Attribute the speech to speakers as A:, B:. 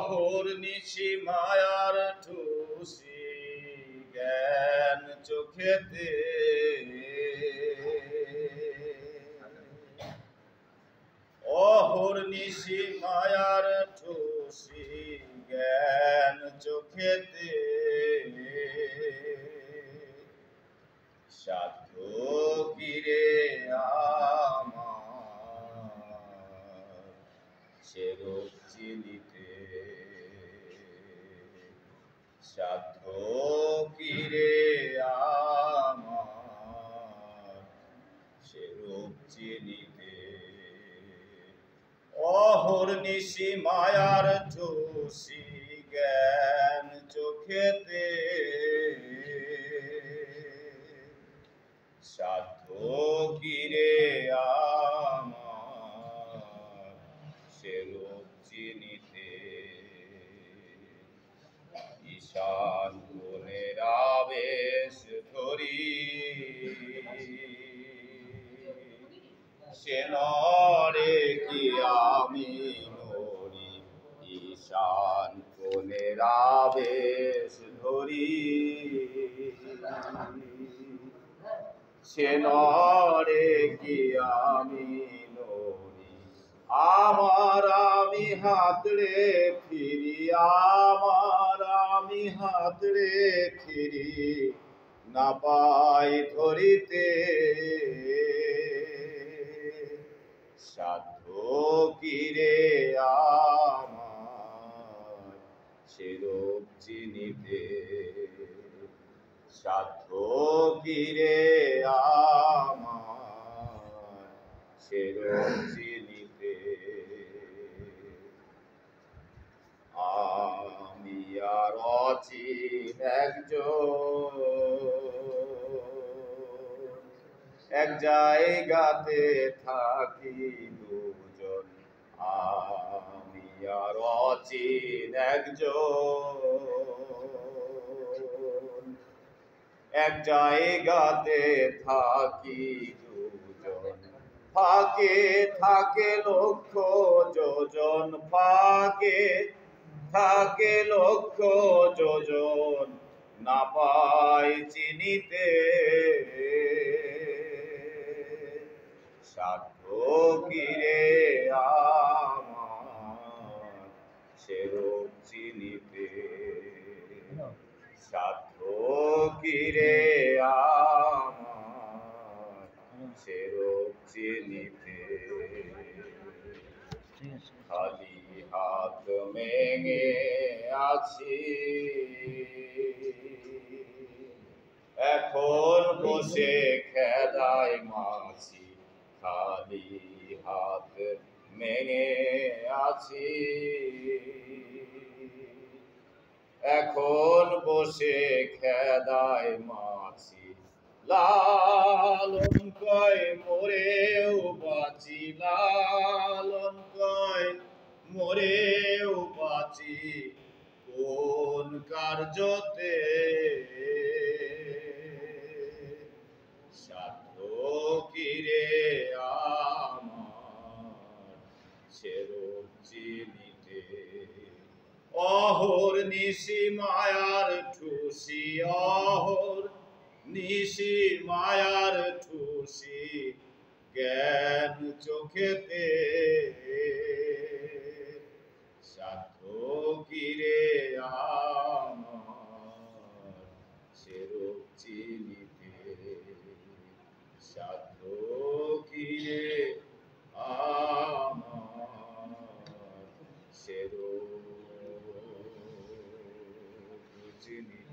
A: অহর্নিশি মায়ার ঠুসি জ্ঞান চোখেতে অহর্নিশি মায়ার ঠুসি জ্ঞান চোখেতে সাধ্য কিরে আমার সে রূপ চিনিতে সাধ্য কিরে আমার সে রূপ চিনিতে অহর্নিশি মায়ার ঠুসি জ্ঞান চোখেতে সাধ্য কিরে আমার সে রূপ চিনিতে ঈশান কোণের আবেশ ধরি সে নরে কি আমি নরি ঈশান কোণের আবেশ ধরি সে নরে কি আমি নরি আমার আমি হাতড়ে ফিরি আমার আমি হাতড়ে ফিরি না পাই ধরিতে সাধ্য কিরে আমার সে রূপ চিনিতে সাধ্য কিরে আমার সে রূপ চিনিতে আমি আর অচিন একজন এক জায়গাতে থাকি দুজন আমি আর অচিন একজন এক জায়গাতে থাকি দুজন ফাঁকে থাকে লক্ষ যোজন ফাঁকে থাকে লক্ষ যোজন না পাই চিনিতে সাধ্য কিরে আমার সে রূপ চিনিতে সাধ্য কিরে আমার সে রূপ চিনিতে খালি হাত মেঙে আছি এখন বসে খেলায় মাছি খালি হাত মেঙে আছি এখন বসে খেলায় মাছি লালন কয় মরেও বাঁচি লালন কয় মরেও বাঁচি কোন কার্যতে সাধ্য কিরে আমার সে রূপ চিনিতে অহর্নিশি মায়ার ঠুসি অহর্নিশি মায়ার ঠুসি জ্ঞান চোখেতে সাধ্য কিরে আমার সে রূপ চিনিতে সাধ্য কিরে আমার সে রূপ চিনিতে